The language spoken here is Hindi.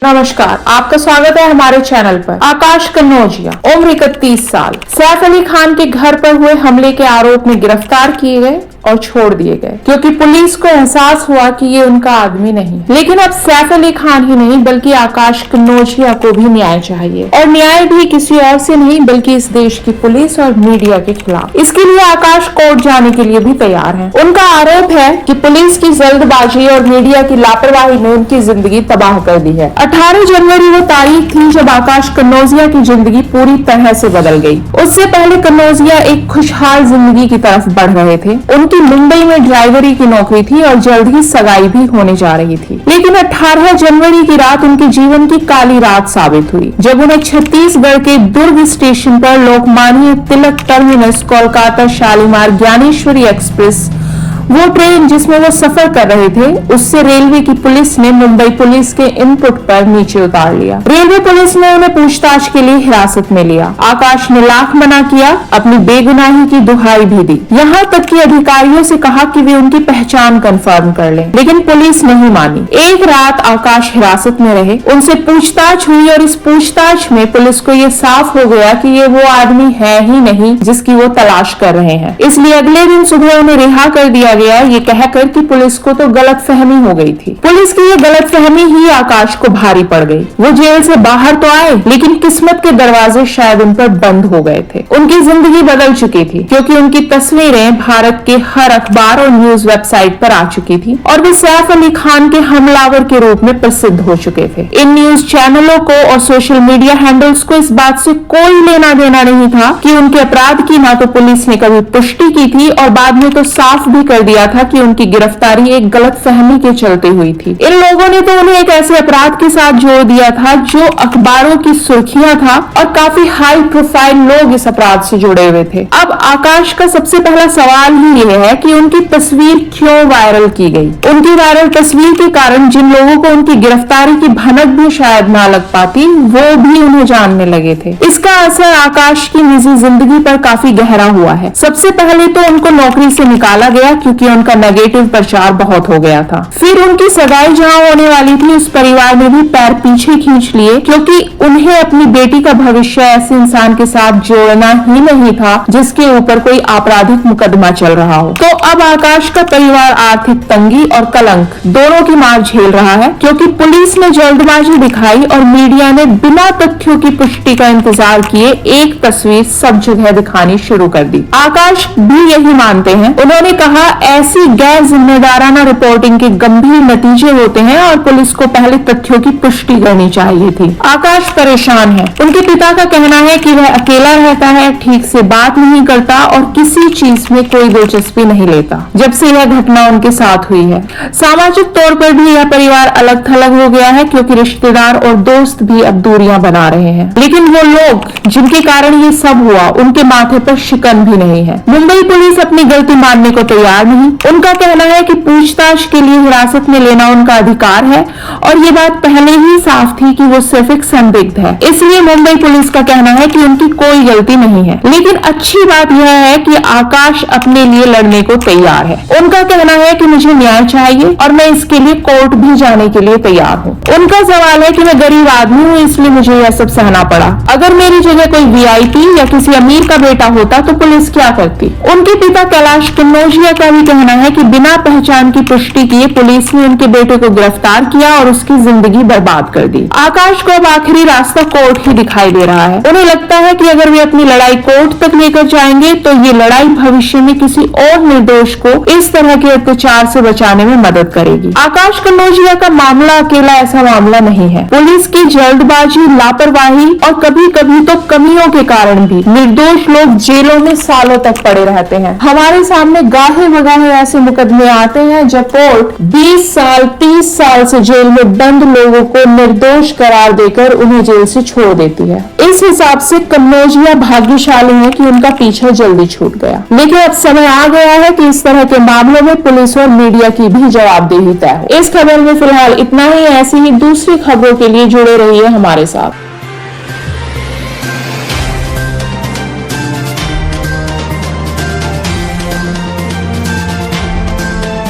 नमस्कार, आपका स्वागत है हमारे चैनल पर। आकाश कन्नौजिया, उम्र 31 साल, सैफ अली खान के घर पर हुए हमले के आरोप में गिरफ्तार किए गए और छोड़ दिए गए क्योंकि पुलिस को एहसास हुआ कि ये उनका आदमी नहीं। लेकिन अब सैफ अली खान ही नहीं बल्कि आकाश कन्नौजिया को भी न्याय चाहिए, और न्याय भी किसी और से नहीं बल्कि इस देश की पुलिस और मीडिया के खिलाफ। इसके लिए आकाश कोर्ट जाने के लिए भी तैयार है। उनका आरोप है कि पुलिस की जल्दबाजी और मीडिया की लापरवाही ने उनकी जिंदगी तबाह कर दी है। 18 जनवरी वो तारीख थी जब आकाश कन्नौजिया की जिंदगी पूरी तरह से बदल गई। उससे पहले कन्नौजिया एक खुशहाल जिंदगी की तरफ बढ़ रहे थे। उनकी मुंबई में ड्राइवरी की नौकरी थी और जल्द ही सगाई भी होने जा रही थी। लेकिन 18 जनवरी की रात उनके जीवन की काली रात साबित हुई, जब उन्हें छत्तीसगढ़ के दुर्ग स्टेशन पर लोकमान्य तिलक टर्मिनस कोलकाता शालीमार ज्ञानेश्वरी एक्सप्रेस, वो ट्रेन जिसमें वो सफर कर रहे थे, उससे रेलवे की पुलिस ने मुंबई पुलिस के इनपुट पर नीचे उतार लिया। रेलवे पुलिस ने उन्हें पूछताछ के लिए हिरासत में लिया। आकाश ने लाख मना किया, अपनी बेगुनाही की दुहाई भी दी, यहाँ तक कि अधिकारियों से कहा कि वे उनकी पहचान कंफर्म कर लें, लेकिन पुलिस नहीं मानी। एक रात आकाश हिरासत में रहे, उनसे पूछताछ हुई और इस पूछताछ में पुलिस को ये साफ हो गया कि ये वो आदमी है ही नहीं जिसकी वो तलाश कर रहे हैं। इसलिए अगले दिन सुबह उन्हें रिहा कर दिया गया, ये कहकर कि पुलिस को तो गलतफहमी हो गई थी। पुलिस की ये गलतफहमी ही आकाश को भारी पड़ गई। वो जेल से बाहर तो आए, लेकिन किस्मत के दरवाजे शायद उन पर बंद हो गए थे। उनकी जिंदगी बदल चुकी थी क्योंकि उनकी तस्वीरें भारत के हर अखबार और न्यूज वेबसाइट पर आ चुकी थी और वे सैफ अली खान के हमलावर के रूप में प्रसिद्ध हो चुके थे। इन न्यूज चैनलों को और सोशल मीडिया हैंडल्स को इस बात से कोई लेना देना नहीं था कि उनके अपराध की ना तो पुलिस ने कभी पुष्टि की थी और बाद में तो साफ भी कर दिया था कि उनकी गिरफ्तारी एक गलतफहमी के चलते हुई थी। इन लोगों ने तो उन्हें एक ऐसे अपराध के साथ जोड़ दिया था जो अखबारों की सुर्खियां था और काफी हाई प्रोफाइल लोग इस अपराध से जुड़े हुए थे। अब आकाश का सबसे पहला सवाल ही यह है कि उनकी तस्वीर क्यों वायरल की गई। उनकी वायरल तस्वीर के कारण जिन लोगों को उनकी गिरफ्तारी की भनक भी शायद ना लग पाती, वो भी उन्हें जानने लगे थे। इसका असर आकाश की निजी जिंदगी पर काफी गहरा हुआ है। सबसे पहले तो उनको नौकरी से निकाला गया क्योंकि उनका नेगेटिव प्रचार बहुत हो गया था। फिर उनकी सगाई जहां होने वाली थी, उस परिवार ने भी पैर पीछे खींच लिए क्योंकि उन्हें अपनी बेटी का भविष्य ऐसे इंसान के साथ जोड़ना ही नहीं था जिसके ऊपर कोई आपराधिक मुकदमा चल रहा हो। तो अब आकाश का परिवार आर्थिक तंगी और कलंक दोनों की मार झेल रहा है क्योंकि पुलिस ने जल्दबाजी दिखाई और मीडिया ने बिना तथ्यों की पुष्टि का इंतजार किए एक तस्वीर सब जगह दिखानी शुरू कर दी। आकाश भी यही मानते हैं। उन्होंने कहा, ऐसी गैर जिम्मेदाराना रिपोर्टिंग के गंभीर नतीजे होते हैं और पुलिस को पहले तथ्यों की पुष्टि करनी चाहिए थी। आकाश परेशान है। उनके पिता का कहना है कि वह अकेला रहता है, ठीक से बात नहीं करता और किसी चीज में कोई दिलचस्पी नहीं लेता जब से यह घटना उनके साथ हुई है। सामाजिक तौर पर भी यह परिवार अलग थलग हो गया है क्योंकि रिश्तेदार और दोस्त भी अब दूरियां बना रहे हैं। लेकिन वो लोग जिनके कारण ये सब हुआ, उनके माथे पर शिकन भी नहीं है। मुंबई पुलिस अपनी गलती मानने को तैयार नहीं। उनका कहना है कि पूछताछ के लिए हिरासत में लेना उनका अधिकार है और ये बात पहले ही साफ थी कि वो सिर्फ एक संदिग्ध है। इसलिए मुंबई पुलिस का कहना है कि उनकी कोई गलती नहीं है। लेकिन अच्छी बात यह है कि आकाश अपने लिए लड़ने को तैयार है। उनका कहना है कि मुझे न्याय चाहिए और मैं इसके लिए कोर्ट भी जाने के लिए तैयार हूँ। उनका सवाल है कि मैं गरीब आदमी हूँ, इसलिए मुझे यह सब सहना पड़ा। अगर मेरी जगह कोई वीआईपी या किसी अमीर का बेटा होता तो पुलिस क्या करती। उनके पिता कैलाश कन्नौजिया का भी कहना है कि बिना पहचान की पुष्टि किए पुलिस ने उनके बेटे को गिरफ्तार किया और उसकी जिंदगी बर्बाद कर दी। आकाश को अब आखिरी रास्ता कोर्ट ही दिखाई दे रहा है। उन्हें लगता है कि अगर वे अपनी लड़ाई कोर्ट तक लेकर जाएंगे तो ये लड़ाई भविष्य में किसी और निर्दोष को इस तरह के अत्याचार से बचाने में मदद करेगी। आकाश कन्नौजिया का मामला अकेला ऐसा मामला नहीं है। पुलिस की जल्दबाजी, लापरवाही और कभी कभी तो कमियों के कारण भी निर्दोष लोग जेलों में सालों तक पड़े रहते हैं। हमारे सामने गाहे बगाहे ऐसे मुकदमे आते हैं जब कोर्ट 20 साल 30 साल से जेल में बंद लोगों को निर्दोष करार देकर उन्हें जेल से छोड़ देती है। इस हिसाब से कन्नौजिया भाग्यशाली है कि उनका पीछा जल्दी छूट गया। लेकिन अब समय आ गया है कि इस तरह के मामलों में पुलिस और मीडिया की भी जवाबदेही तय हो। इस खबर में फिलहाल इतना ही। ऐसी ही दूसरी खबरों के लिए जुड़े रहिए हमारे साथ।